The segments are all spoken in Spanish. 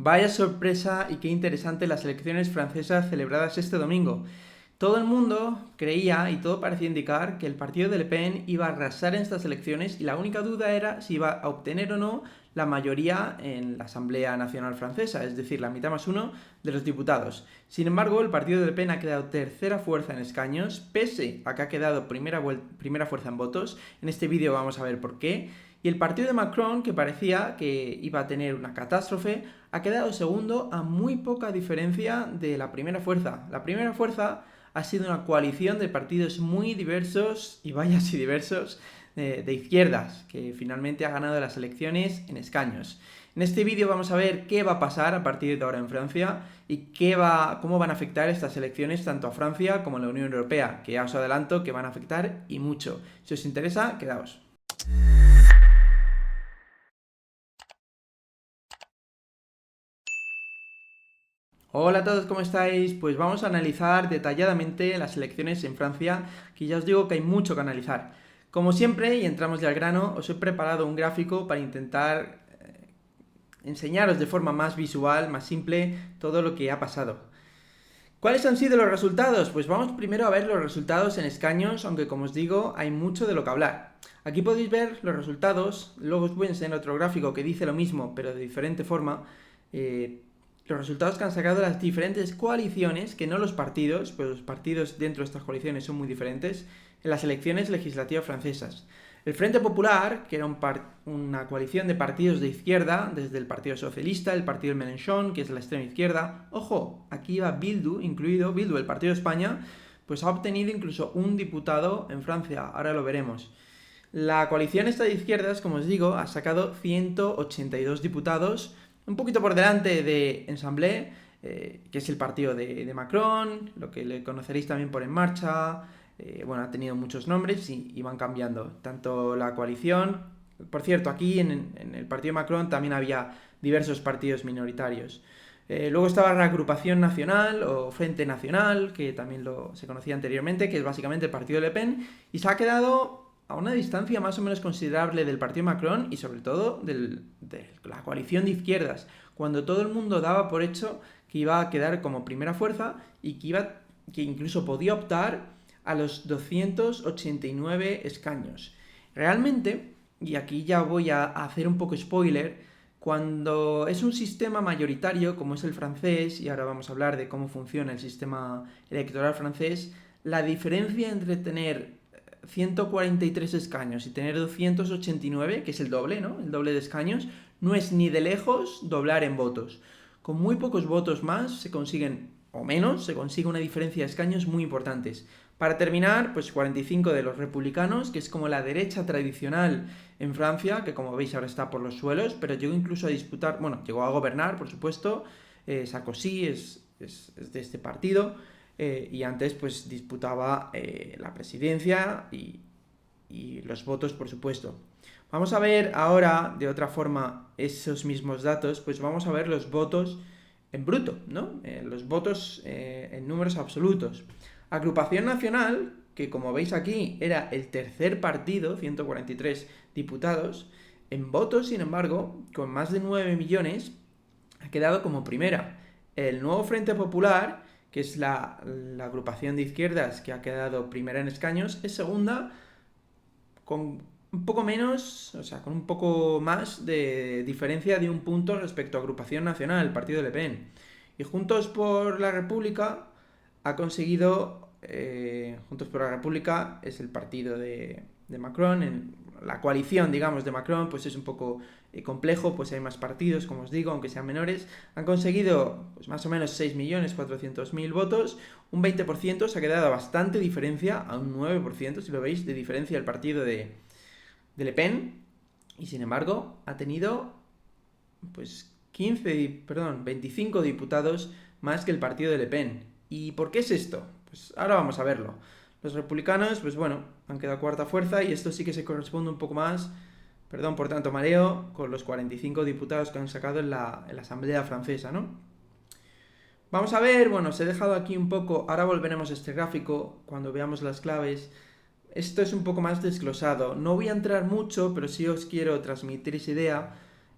Vaya sorpresa y qué interesante las elecciones francesas celebradas este domingo. Todo el mundo creía y todo parecía indicar que el partido de Le Pen iba a arrasar en estas elecciones y la única duda era si iba a obtener o no la mayoría en la Asamblea Nacional Francesa, es decir, la mitad más uno de los diputados. Sin embargo, el partido de Le Pen ha quedado tercera fuerza en escaños, pese a que ha quedado primera fuerza en votos. En este vídeo vamos a ver por qué. Y el partido de Macron, que parecía que iba a tener una catástrofe, ha quedado segundo a muy poca diferencia de la primera fuerza. La primera fuerza ha sido una coalición de partidos muy diversos, y vaya si diversos, de izquierdas, que finalmente ha ganado las elecciones en escaños. En este vídeo vamos a ver qué va a pasar a partir de ahora en Francia y cómo van a afectar estas elecciones tanto a Francia como a la Unión Europea, que ya os adelanto que van a afectar y mucho. Si os interesa, quedaos. Hola a todos, ¿cómo estáis? Pues vamos a analizar detalladamente las elecciones en Francia, que ya os digo que hay mucho que analizar. Como siempre, y entramos ya al grano, os he preparado un gráfico para intentar enseñaros de forma más visual, más simple, todo lo que ha pasado. ¿Cuáles han sido los resultados? Pues vamos primero a ver los resultados en escaños, aunque como os digo, hay mucho de lo que hablar. Aquí podéis ver los resultados, luego os voy a enseñar otro gráfico que dice lo mismo, pero de diferente forma. Los resultados que han sacado las diferentes coaliciones, que no los partidos, pues los partidos dentro de estas coaliciones son muy diferentes, en las elecciones legislativas francesas. El Frente Popular, que era una coalición de partidos de izquierda, desde el Partido Socialista, el Partido Mélenchon, que es la extrema izquierda, ojo, aquí va Bildu, incluido Bildu, el Partido de España, pues ha obtenido incluso un diputado en Francia, ahora lo veremos. La coalición esta de izquierdas, como os digo, ha sacado 182 diputados, un poquito por delante de Ensemble, que es el partido de Macron, lo que le conoceréis también por En Marcha. Bueno, ha tenido muchos nombres y van cambiando. Tanto la coalición, por cierto, aquí en el partido de Macron también había diversos partidos minoritarios. Luego estaba la Agrupación Nacional o Frente Nacional, que también se conocía anteriormente, que es básicamente el partido de Le Pen, y se ha quedado a una distancia más o menos considerable del partido Macron y sobre todo de la coalición de izquierdas, cuando todo el mundo daba por hecho que iba a quedar como primera fuerza y que incluso podía optar a los 289 escaños. Realmente, y aquí ya voy a hacer un poco spoiler, cuando es un sistema mayoritario como es el francés, y ahora vamos a hablar de cómo funciona el sistema electoral francés, la diferencia entre tener 143 escaños y tener 289, que es el doble, ¿no? El doble de escaños, no es ni de lejos doblar en votos. Con muy pocos votos más se consiguen, o menos, se consigue una diferencia de escaños muy importantes. Para terminar, pues 45 de los republicanos, que es como la derecha tradicional en Francia, que como veis ahora está por los suelos, pero llegó incluso a disputar, bueno, llegó a gobernar, por supuesto. Sarkozy es de este partido, y antes pues disputaba la presidencia y los votos, por supuesto. Vamos a ver ahora, de otra forma, esos mismos datos, pues vamos a ver los votos en bruto, ¿no? Los votos en números absolutos. Agrupación Nacional, que como veis aquí era el tercer partido, 143 diputados, en votos, sin embargo, con más de 9 millones, ha quedado como primera. El Nuevo Frente Popular, que es la agrupación de izquierdas que ha quedado primera en escaños, es segunda con un poco menos, o sea, con un poco más de diferencia de un punto respecto a Agrupación Nacional, el partido de Le Pen. Y Juntos por la República ha conseguido, Juntos por la República es el partido de Macron, la coalición, digamos, de Macron, pues es un poco complejo, pues hay más partidos, como os digo, aunque sean menores, han conseguido pues más o menos 6.400.000 votos, un 20%, se ha quedado bastante diferencia, a un 9%, si lo veis, de diferencia el partido de Le Pen, y sin embargo ha tenido pues 25 diputados más que el partido de Le Pen. ¿Y por qué es esto? Pues ahora vamos a verlo. Los republicanos, pues bueno, han quedado cuarta fuerza y esto sí que se corresponde un poco más, perdón por tanto mareo, con los 45 diputados que han sacado en la Asamblea Francesa, ¿no? Vamos a ver, bueno, os he dejado aquí un poco, ahora volveremos a este gráfico cuando veamos las claves. Esto es un poco más desglosado. No voy a entrar mucho, pero sí os quiero transmitir esa idea.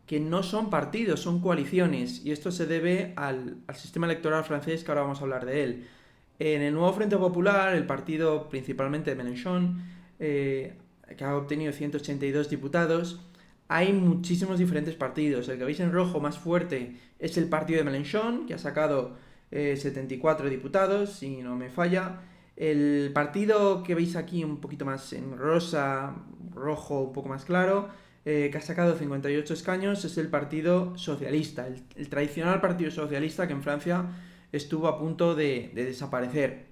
que no son partidos, son coaliciones, y esto se debe al sistema electoral francés, que ahora vamos a hablar de él. En el nuevo Frente Popular, el partido principalmente de Mélenchon, que ha obtenido 182 diputados, hay muchísimos diferentes partidos. El que veis en rojo más fuerte es el partido de Mélenchon, que ha sacado 74 diputados, si no me falla. El partido que veis aquí un poquito más en rosa, rojo un poco más claro, que ha sacado 58 escaños, es el Partido Socialista, el tradicional Partido Socialista que en Francia estuvo a punto de desaparecer.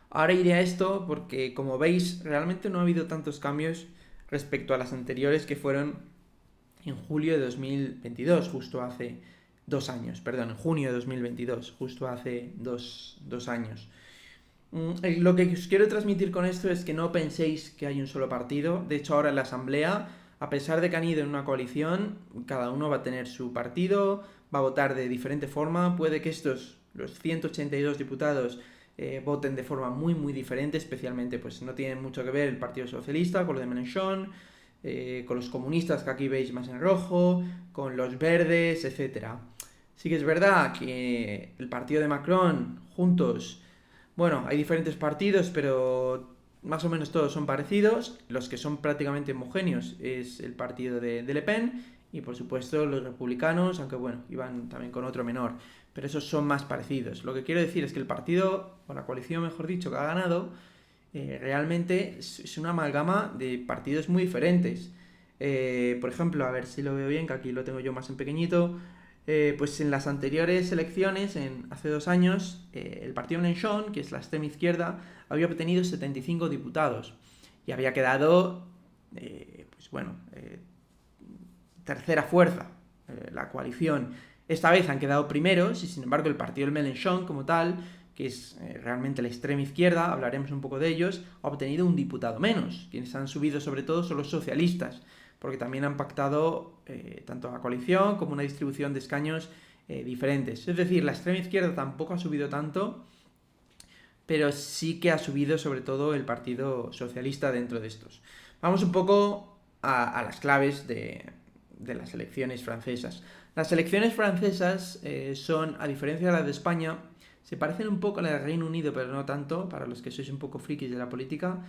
Ahora iré a esto porque, como veis, realmente no ha habido tantos cambios respecto a las anteriores, que fueron en julio de 2022, justo hace 2 años, perdón, en junio de 2022, justo hace dos años. Lo que os quiero transmitir con esto es que no penséis que hay un solo partido. De hecho, ahora en la Asamblea, a pesar de que han ido en una coalición, cada uno va a tener su partido, va a votar de diferente forma. Puede que los 182 diputados, voten de forma muy muy diferente, especialmente pues no tienen mucho que ver el Partido Socialista con lo de Mélenchon, con los comunistas que aquí veis más en rojo, con los verdes, etcétera. Sí que es verdad que el partido de Macron, Juntos, bueno, hay diferentes partidos, pero más o menos todos son parecidos. Los que son prácticamente homogéneos es el partido de Le Pen y, por supuesto, los republicanos, aunque bueno, iban también con otro menor, pero esos son más parecidos. Lo que quiero decir es que el partido, o la coalición, mejor dicho, que ha ganado, realmente es una amalgama de partidos muy diferentes. Por ejemplo, a ver si lo veo bien, que aquí lo tengo yo más en pequeñito. Pues en las anteriores elecciones, hace 2 años, el partido Mélenchon, que es la extrema izquierda, había obtenido 75 diputados y había quedado, pues bueno, tercera fuerza, la coalición. Esta vez han quedado primeros y, sin embargo, el partido del Mélenchon como tal, que es realmente la extrema izquierda, hablaremos un poco de ellos, ha obtenido un diputado menos. Quienes han subido sobre todo son los socialistas, porque también han pactado tanto la coalición como una distribución de escaños diferentes. Es decir, la extrema izquierda tampoco ha subido tanto, pero sí que ha subido sobre todo el Partido Socialista dentro de estos. Vamos un poco a las claves de las elecciones francesas. Las elecciones francesas son, a diferencia de las de España, se parecen un poco a las del Reino Unido, pero no tanto, para los que sois un poco frikis de la política.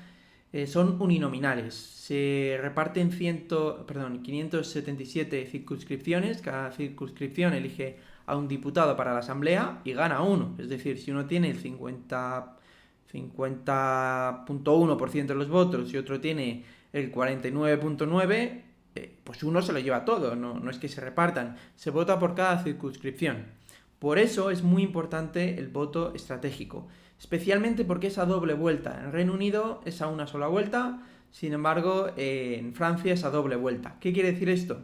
Son uninominales. Se reparten 577 circunscripciones. Cada circunscripción elige a un diputado para la asamblea y gana uno. Es decir, si uno tiene el 50.1% de los votos y otro tiene el 49.9%, pues uno se lo lleva todo. No es que se repartan. Se vota por cada circunscripción. Por eso es muy importante el voto estratégico, especialmente porque es a doble vuelta. En Reino Unido es a una sola vuelta, sin embargo en Francia es a doble vuelta. ¿Qué quiere decir esto?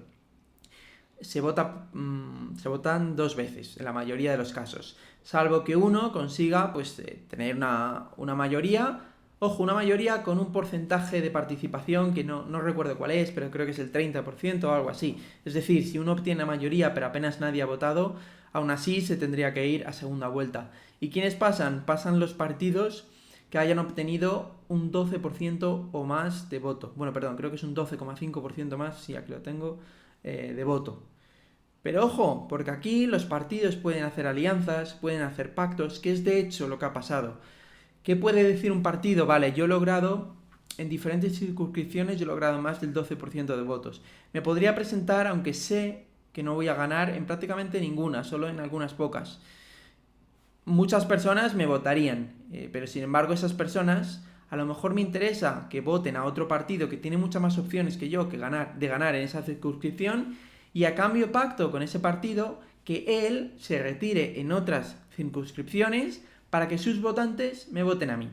Se votan 2 veces en la mayoría de los casos, salvo que uno consiga pues tener una mayoría. Ojo, una mayoría con un porcentaje de participación que no recuerdo cuál es, pero creo que es el 30% o algo así. Es decir, si uno obtiene la mayoría pero apenas nadie ha votado, aún así se tendría que ir a segunda vuelta. ¿Y quiénes pasan? Pasan los partidos que hayan obtenido un 12% o más de voto. Bueno, perdón, creo que es un 12,5% más, sí, aquí lo tengo, de voto. Pero ojo, porque aquí los partidos pueden hacer alianzas, pueden hacer pactos, que es de hecho lo que ha pasado. ¿Qué puede decir un partido? Vale, yo he logrado, en diferentes circunscripciones, yo he logrado más del 12% de votos. Me podría presentar, aunque sé que no voy a ganar en prácticamente ninguna, solo en algunas pocas. Muchas personas me votarían, pero sin embargo esas personas, a lo mejor me interesa que voten a otro partido que tiene muchas más opciones que yo de ganar en esa circunscripción, y a cambio pacto con ese partido que él se retire en otras circunscripciones para que sus votantes me voten a mí.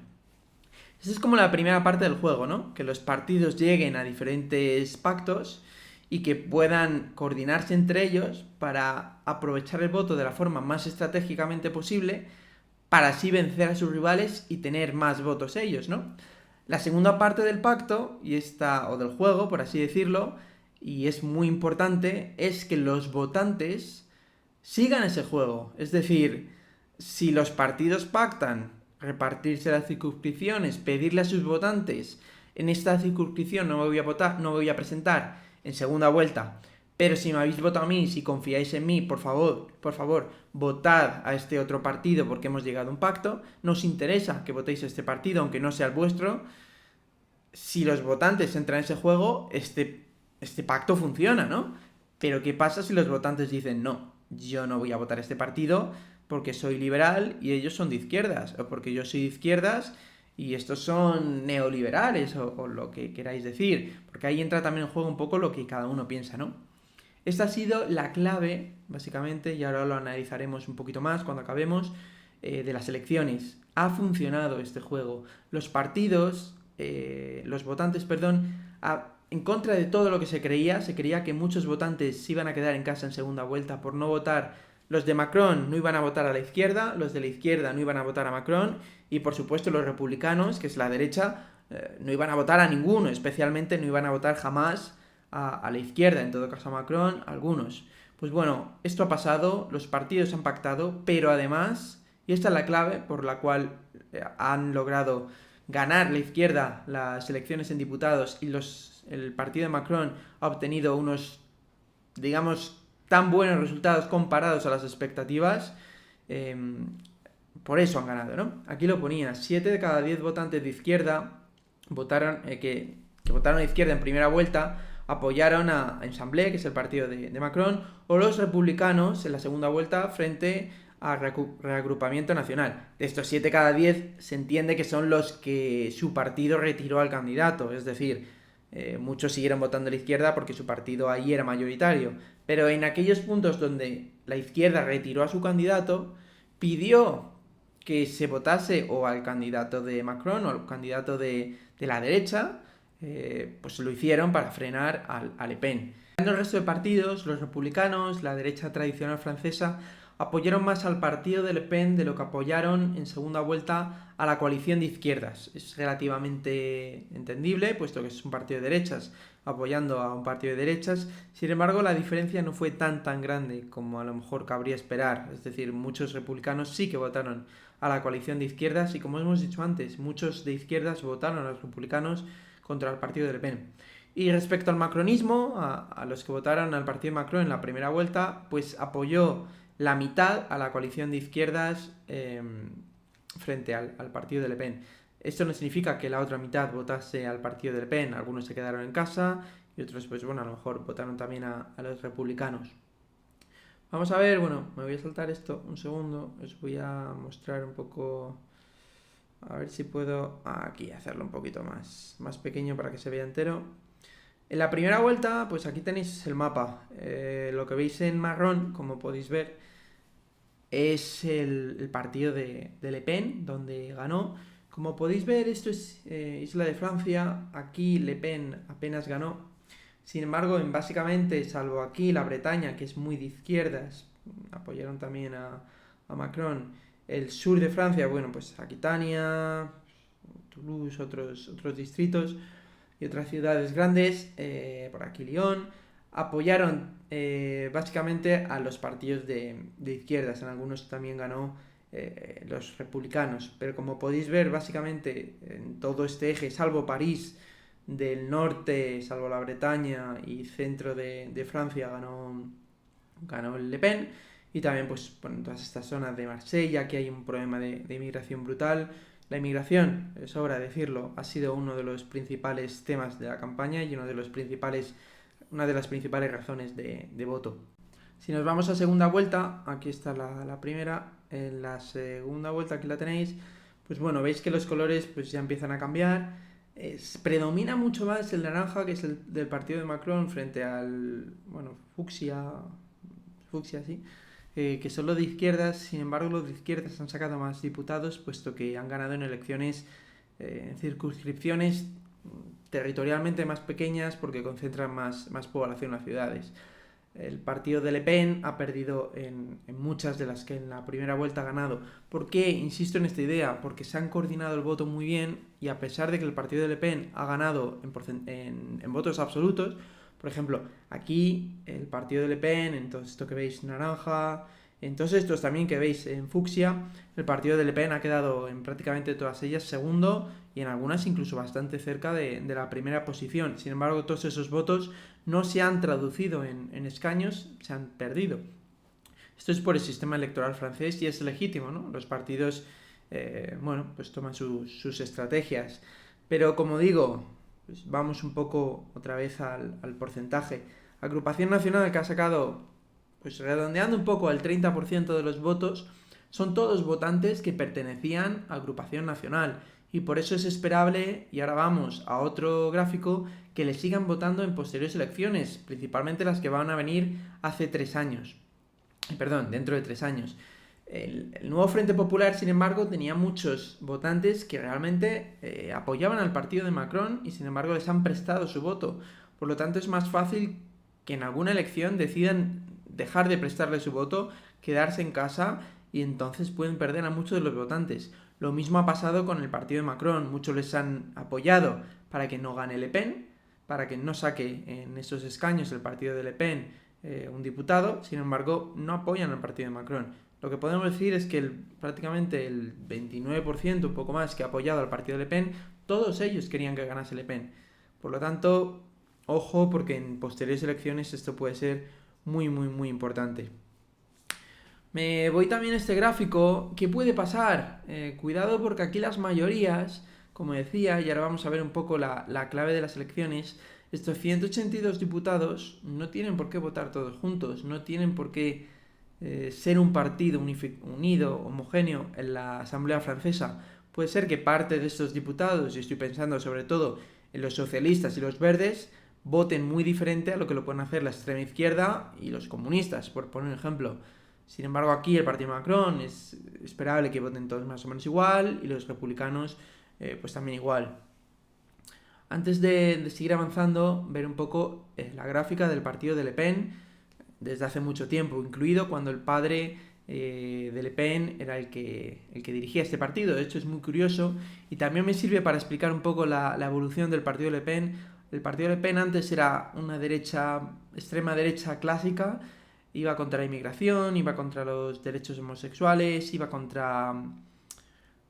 Esa es como la primera parte del juego, ¿no? Que los partidos lleguen a diferentes pactos y que puedan coordinarse entre ellos para aprovechar el voto de la forma más estratégicamente posible, para así vencer a sus rivales y tener más votos ellos, ¿no? La segunda parte del pacto, o del juego, por así decirlo, y es muy importante, es que los votantes sigan ese juego. Es decir, si los partidos pactan repartirse las circunscripciones, pedirle a sus votantes: en esta circunscripción no me voy a votar, no me voy a presentar en segunda vuelta Pero si me habéis votado a mí, si confiáis en mí, por favor, votad a este otro partido porque hemos llegado a un pacto. No os interesa que votéis a este partido, aunque no sea el vuestro. Si los votantes entran en ese juego, este pacto funciona, ¿no? Pero ¿qué pasa si los votantes dicen no? Yo no voy a votar a este partido porque soy liberal y ellos son de izquierdas, o porque yo soy de izquierdas y estos son neoliberales, o lo que queráis decir, porque ahí entra también en juego un poco lo que cada uno piensa, ¿no? Esta ha sido la clave, básicamente, y ahora lo analizaremos un poquito más cuando acabemos, de las elecciones. Ha funcionado este juego. Los partidos, los votantes, perdón, en contra de todo lo que se creía que muchos votantes se iban a quedar en casa en segunda vuelta por no votar. Los de Macron no iban a votar a la izquierda, los de la izquierda no iban a votar a Macron, y por supuesto los republicanos, que es la derecha, no iban a votar a ninguno, especialmente no iban a votar jamás a la izquierda, en todo caso a Macron, algunos. Pues bueno, esto ha pasado, los partidos han pactado, pero además, y esta es la clave por la cual han logrado ganar la izquierda las elecciones en diputados y el partido de Macron ha obtenido unos, digamos, tan buenos resultados comparados a las expectativas, eh, por eso han ganado, ¿no? Aquí lo ponía, 7 de cada 10 votantes de izquierda votaron, que votaron a izquierda en primera vuelta, apoyaron a Ensemble, que es el partido de Macron, o los republicanos en la segunda vuelta frente a Reagrupamiento Nacional. De estos 7 cada 10 se entiende que son los que su partido retiró al candidato, es decir, muchos siguieron votando a la izquierda porque su partido ahí era mayoritario, pero en aquellos puntos donde la izquierda retiró a su candidato, pidió que se votase o al candidato de Macron o al candidato de la derecha, pues lo hicieron para frenar a Le Pen. En el resto de partidos, los republicanos, la derecha tradicional francesa, apoyaron más al partido de Le Pen de lo que apoyaron en segunda vuelta a la coalición de izquierdas. Es relativamente entendible, puesto que es un partido de derechas apoyando a un partido de derechas. Sin embargo, la diferencia no fue tan grande como a lo mejor cabría esperar. Es decir, muchos republicanos sí que votaron a la coalición de izquierdas y, como hemos dicho antes, muchos de izquierdas votaron a los republicanos contra el partido de Le Pen. Y respecto al macronismo, a los que votaron al partido de Macron en la primera vuelta, pues apoyó la mitad a la coalición de izquierdas frente al partido de Le Pen. Esto no significa que la otra mitad votase al partido de Le Pen, algunos se quedaron en casa y otros, pues bueno, a lo mejor votaron también a los republicanos. Vamos a ver, bueno, me voy a saltar esto un segundo, os voy a mostrar un poco, a ver si puedo aquí hacerlo un poquito más pequeño para que se vea entero. En la primera vuelta, pues aquí tenéis el mapa. Lo que veis en marrón, como podéis ver, es el partido de Le Pen, donde ganó. Como podéis ver, esto es Isla de Francia. Aquí Le Pen apenas ganó. Sin embargo, básicamente, salvo aquí la Bretaña, que es muy de izquierdas, apoyaron también a Macron. El sur de Francia, bueno, pues Aquitania, Toulouse, otros distritos y otras ciudades grandes, por aquí Lyon, apoyaron básicamente a los partidos de izquierdas. En algunos también ganó los republicanos. Pero como podéis ver, básicamente en todo este eje, salvo París, del norte, salvo la Bretaña y centro de Francia, ganó el Le Pen. Y también, pues, bueno, en todas estas zonas de Marsella, aquí hay un problema de inmigración brutal. La inmigración, sobra decirlo, ha sido uno de los principales temas de la campaña y una de las principales razones de voto. Si nos vamos a segunda vuelta, aquí está la primera, en la segunda vuelta aquí la tenéis, pues bueno, veis que los colores pues ya empiezan a cambiar, predomina mucho más el naranja, que es el del partido de Macron, frente al, bueno, fucsia sí, que son los de izquierdas. Sin embargo, los de izquierdas han sacado más diputados, puesto que han ganado en elecciones, en circunscripciones territorialmente más pequeñas, porque concentran más población en las ciudades. El partido de Le Pen ha perdido en muchas de las que en la primera vuelta ha ganado. ¿Por qué insisto en esta idea? Porque se han coordinado el voto muy bien, y a pesar de que el partido de Le Pen ha ganado en votos absolutos, por ejemplo, aquí el partido de Le Pen, en todo esto que veis naranja, En todos estos también que veis en fucsia, el partido de Le Pen ha quedado en prácticamente todas ellas segundo y en algunas incluso bastante cerca de la primera posición. Sin embargo, todos esos votos no se han traducido en escaños, se han perdido. Esto es por el sistema electoral francés y es legítimo, ¿no? Los partidos, pues toman sus estrategias. Pero como digo, pues vamos un poco otra vez al porcentaje. Agrupación Nacional, que ha sacado, pues redondeando un poco al 30% de los votos, son todos votantes que pertenecían a Agrupación Nacional. Y por eso es esperable, y ahora vamos a otro gráfico, que le sigan votando en posteriores elecciones, principalmente las que van a venir hace 3 años. Dentro de 3 años. El nuevo Frente Popular, sin embargo, tenía muchos votantes que realmente apoyaban al partido de Macron y sin embargo les han prestado su voto. Por lo tanto, es más fácil que en alguna elección decidan dejar de prestarle su voto, quedarse en casa y entonces pueden perder a muchos de los votantes. Lo mismo ha pasado con el partido de Macron. Muchos les han apoyado para que no gane Le Pen, para que no saque en esos escaños el partido de Le Pen un diputado, sin embargo, no apoyan al partido de Macron. Lo que podemos decir es que prácticamente el 29%, un poco más, que ha apoyado al partido de Le Pen, todos ellos querían que ganase Le Pen. Por lo tanto, ojo, porque en posteriores elecciones esto puede ser muy, muy, muy importante. Me voy también a este gráfico. ¿Qué puede pasar? Cuidado porque aquí las mayorías, como decía, y ahora vamos a ver un poco la clave de las elecciones, estos 182 diputados no tienen por qué votar todos juntos, no tienen por qué ser un partido unido, homogéneo en la Asamblea Francesa. Puede ser que parte de estos diputados, y estoy pensando sobre todo en los socialistas y los verdes, voten muy diferente a lo que lo pueden hacer la extrema izquierda y los comunistas, por poner un ejemplo. Sin embargo, aquí el partido Macron es esperable que voten todos más o menos igual y los republicanos pues también igual. Antes de seguir avanzando, ver un poco la gráfica del partido de Le Pen desde hace mucho tiempo, incluido cuando el padre de Le Pen era el que dirigía este partido. De hecho, es muy curioso y también me sirve para explicar un poco la evolución del partido de Le Pen. El partido de Le Pen antes era una extrema derecha clásica, iba contra la inmigración, iba contra los derechos homosexuales, iba contra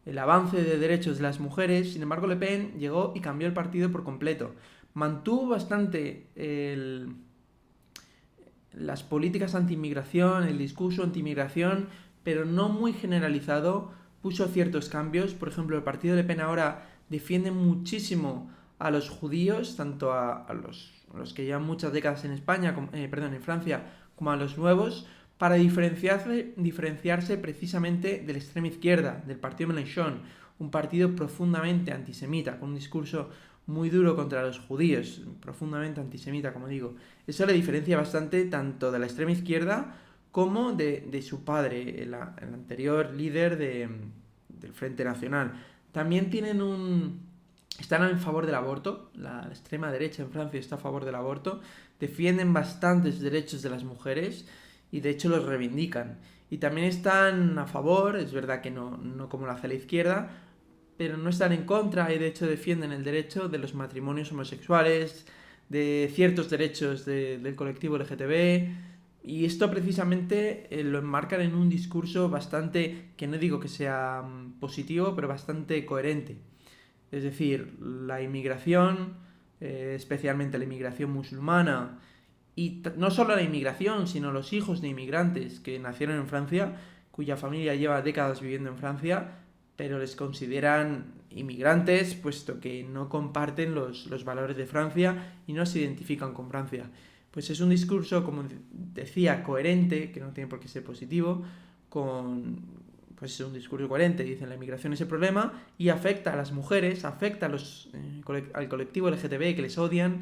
el avance de derechos de las mujeres. Sin embargo, Le Pen llegó y cambió el partido por completo. Mantuvo bastante las políticas anti-inmigración, el discurso anti-inmigración, pero no muy generalizado. Puso ciertos cambios. Por ejemplo, el partido de Le Pen ahora defiende muchísimo a los judíos, tanto a los que llevan muchas décadas en España, en Francia, como a los nuevos, para diferenciarse precisamente de la extrema izquierda, del partido Mélenchon, un partido profundamente antisemita, con un discurso muy duro contra los judíos, profundamente antisemita, como digo. Eso le diferencia bastante tanto de la extrema izquierda como de su padre, el anterior líder del Frente Nacional. También están en favor del aborto. La extrema derecha en Francia está a favor del aborto. Defienden bastantes derechos de las mujeres y de hecho los reivindican. Y también están a favor, es verdad que no como lo hace la izquierda, pero no están en contra y de hecho defienden el derecho de los matrimonios homosexuales, de ciertos derechos del colectivo LGTB, y esto precisamente lo enmarcan en un discurso bastante, que no digo que sea positivo, pero bastante coherente. Es decir, la inmigración, especialmente la inmigración musulmana, y no solo la inmigración, sino los hijos de inmigrantes que nacieron en Francia, cuya familia lleva décadas viviendo en Francia, pero les consideran inmigrantes puesto que no comparten los valores de Francia y no se identifican con Francia. Pues es un discurso, como decía, coherente, que no tiene por qué ser positivo, pues es un discurso coherente, dicen la inmigración es el problema y afecta a las mujeres, afecta al colectivo LGTB que les odian,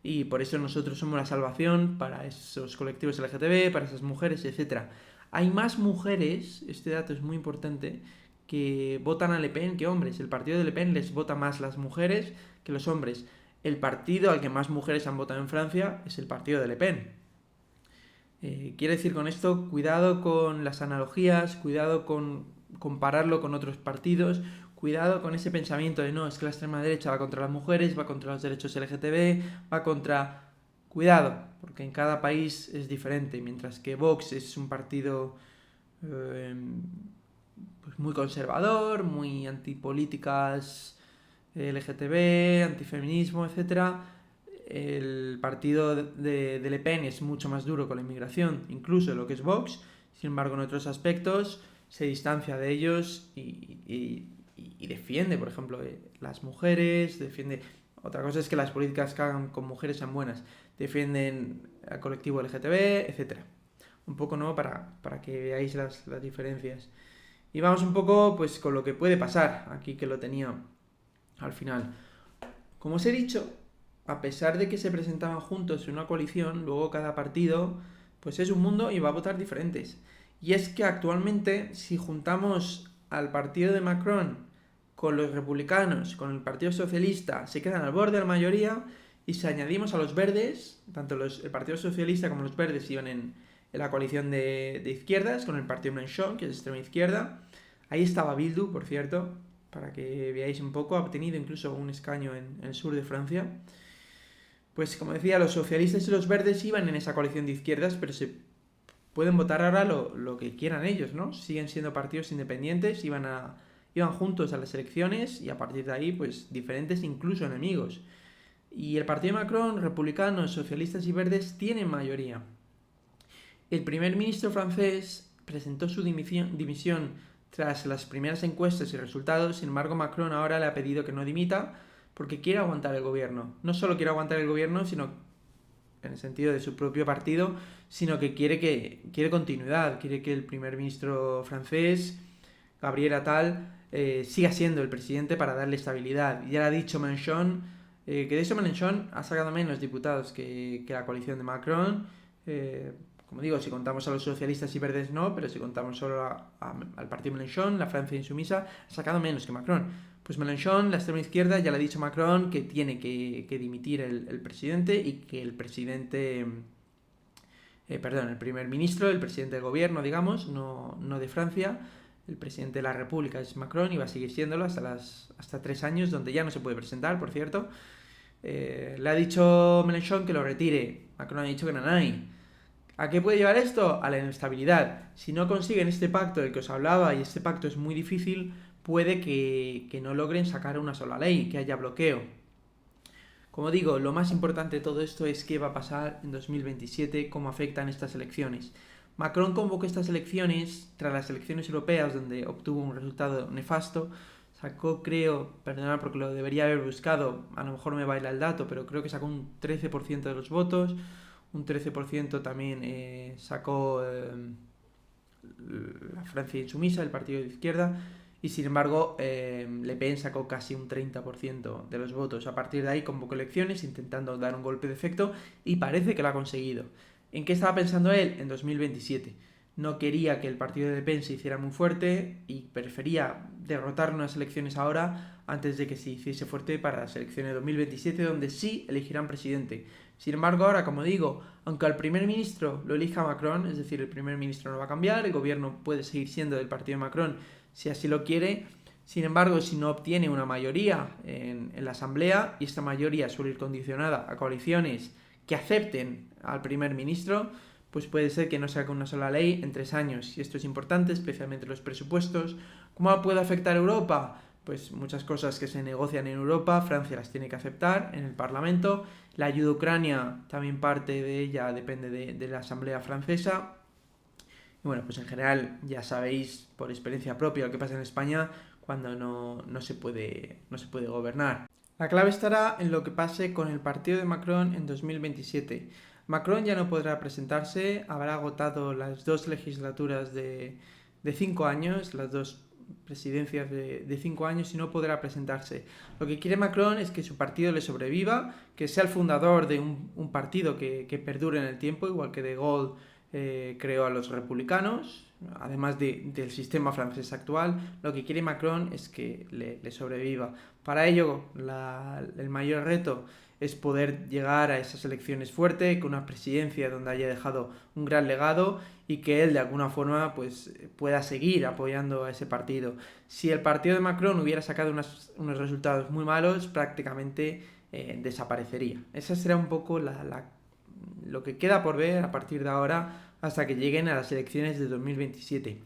y por eso nosotros somos la salvación para esos colectivos LGTB, para esas mujeres, etc. Hay más mujeres, este dato es muy importante, que votan a Le Pen que hombres. El partido de Le Pen les vota más las mujeres que los hombres. El partido al que más mujeres han votado en Francia es el partido de Le Pen. Quiere decir con esto, cuidado con las analogías, cuidado con compararlo con otros partidos, cuidado con ese pensamiento de no, es que la extrema derecha va contra las mujeres, va contra los derechos LGTB, va contra... Cuidado, porque en cada país es diferente, mientras que Vox es un partido eh, pues muy conservador, muy antipolíticas LGTB, antifeminismo, etcétera. El partido de Le Pen es mucho más duro con la inmigración, incluso lo que es Vox. Sin embargo, en otros aspectos se distancia de ellos y defiende, por ejemplo, las mujeres, defiende... Otra cosa es que las políticas que hagan con mujeres sean buenas. Defienden al colectivo LGTB, etcétera. Un poco, ¿no? Para que veáis las diferencias. Y vamos un poco, pues, con lo que puede pasar. Aquí que lo tenía al final. Como os he dicho, a pesar de que se presentaban juntos en una coalición, luego cada partido pues es un mundo y va a votar diferentes. Y es que actualmente, si juntamos al partido de Macron con los republicanos, con el Partido Socialista, se quedan al borde de la mayoría, y si añadimos a los verdes, tanto el Partido Socialista como los verdes iban en la coalición de izquierdas, con el Partido Mélenchon, que es extrema izquierda, ahí estaba Bildu, por cierto, para que veáis un poco, ha obtenido incluso un escaño en el sur de Francia. Pues como decía, los socialistas y los verdes iban en esa coalición de izquierdas, pero se pueden votar ahora lo que quieran ellos, ¿no? Siguen siendo partidos independientes, iban juntos a las elecciones y a partir de ahí, pues diferentes, incluso enemigos. Y el partido de Macron, republicanos, socialistas y verdes tienen mayoría. El primer ministro francés presentó su dimisión tras las primeras encuestas y resultados. Sin embargo, Macron ahora le ha pedido que no dimita porque quiere aguantar el gobierno. No solo quiere aguantar el gobierno, sino en el sentido de su propio partido, sino que quiere continuidad, quiere que el primer ministro francés, Gabriel Attal, siga siendo el presidente para darle estabilidad. Ya le ha dicho Mélenchon, que de hecho Mélenchon ha sacado menos diputados que la coalición de Macron. Como digo, si contamos a los socialistas y verdes no, pero si contamos solo al partido Mélenchon, la Francia insumisa, ha sacado menos que Macron. Pues Mélenchon, la extrema izquierda, ya le ha dicho a Macron que tiene que dimitir el presidente y que el presidente... el primer ministro, el presidente del gobierno, digamos, no de Francia, el presidente de la República es Macron y va a seguir siéndolo hasta 3 años, donde ya no se puede presentar, por cierto. Le ha dicho Mélenchon que lo retire. Macron ha dicho que no hay. ¿A qué puede llevar esto? A la inestabilidad. Si no consiguen este pacto del que os hablaba, y este pacto es muy difícil, puede que no logren sacar una sola ley, que haya bloqueo. Como digo, lo más importante de todo esto es qué va a pasar en 2027, cómo afectan estas elecciones. Macron convocó estas elecciones tras las elecciones europeas, donde obtuvo un resultado nefasto. Sacó, creo, perdonad porque lo debería haber buscado, a lo mejor me baila el dato, pero creo que sacó un 13% de los votos. Un 13% también sacó la Francia insumisa, el partido de izquierda, y sin embargo Le Pen sacó casi un 30% de los votos. A partir de ahí convocó elecciones intentando dar un golpe de efecto y parece que lo ha conseguido. ¿En qué estaba pensando él? En 2027. No quería que el partido de Le Pen se hiciera muy fuerte y prefería derrotar unas elecciones ahora antes de que se hiciese fuerte para las elecciones de 2027, donde sí elegirán presidente. Sin embargo, ahora, como digo, aunque al primer ministro lo elija Macron, es decir, el primer ministro no va a cambiar, el gobierno puede seguir siendo del partido de Macron si así lo quiere. Sin embargo, si no obtiene una mayoría en la asamblea, y esta mayoría suele ir condicionada a coaliciones que acepten al primer ministro, pues puede ser que no saque una sola ley en 3 años. Y esto es importante, especialmente los presupuestos. ¿Cómo puede afectar a Europa? Pues muchas cosas que se negocian en Europa, Francia las tiene que aceptar en el Parlamento. La ayuda a Ucrania, también parte de ella depende de la Asamblea Francesa. Y bueno, pues en general ya sabéis por experiencia propia lo que pasa en España cuando no se puede gobernar. La clave estará en lo que pase con el partido de Macron en 2027. Macron ya no podrá presentarse, habrá agotado las 2 legislaturas de 5 años, las 2 presidencias de 5 años y no podrá presentarse. Lo que quiere Macron es que su partido le sobreviva, que sea el fundador de un partido que perdure en el tiempo, igual que De Gaulle creó a los republicanos, además del sistema francés actual. Lo que quiere Macron es que le sobreviva. Para ello, el mayor reto es poder llegar a esas elecciones fuerte, con una presidencia donde haya dejado un gran legado y que él de alguna forma pues pueda seguir apoyando a ese partido. Si el partido de Macron hubiera sacado unos resultados muy malos, prácticamente desaparecería. Esa será un poco lo que queda por ver a partir de ahora hasta que lleguen a las elecciones de 2027.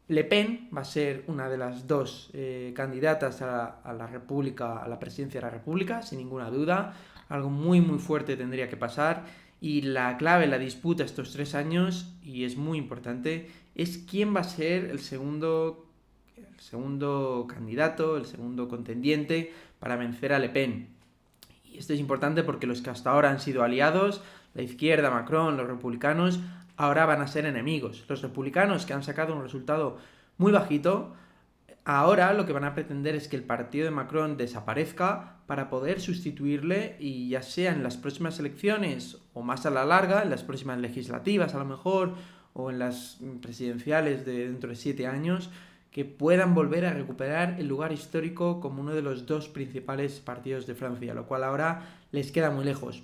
Le Pen va a ser una de las dos candidatas a la República, a la presidencia de la República, sin ninguna duda. Algo muy muy fuerte tendría que pasar. Y la clave, la disputa estos 3 años, y es muy importante, es quién va a ser el segundo candidato, el segundo contendiente para vencer a Le Pen. Y esto es importante porque los que hasta ahora han sido aliados, la izquierda, Macron, los republicanos, ahora van a ser enemigos. Los republicanos, que han sacado un resultado muy bajito, ahora lo que van a pretender es que el partido de Macron desaparezca para poder sustituirle, y ya sea en las próximas elecciones o más a la larga, en las próximas legislativas a lo mejor, o en las presidenciales de dentro de 7 años, que puedan volver a recuperar el lugar histórico como uno de los dos principales partidos de Francia, lo cual ahora les queda muy lejos.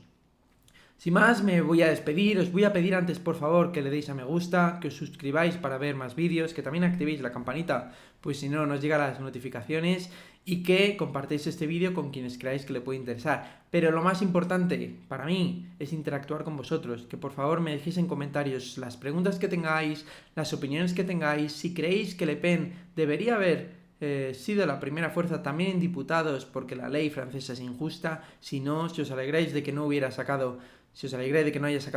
Sin más, me voy a despedir. Os voy a pedir antes, por favor, que le deis a me gusta, que os suscribáis para ver más vídeos, que también activéis la campanita, pues si no, nos llegan las notificaciones, y que compartáis este vídeo con quienes creáis que le puede interesar. Pero lo más importante para mí es interactuar con vosotros, que por favor me dejéis en comentarios las preguntas que tengáis, las opiniones que tengáis, si creéis que Le Pen debería haber sido la primera fuerza también en diputados porque la ley francesa es injusta, si no, si os alegráis de que no haya sacado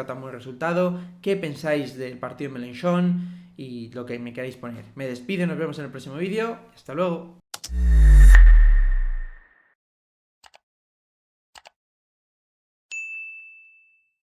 tan buen resultado, qué pensáis del partido de Mélenchon y lo que me queráis poner. Me despido, nos vemos en el próximo vídeo, hasta luego.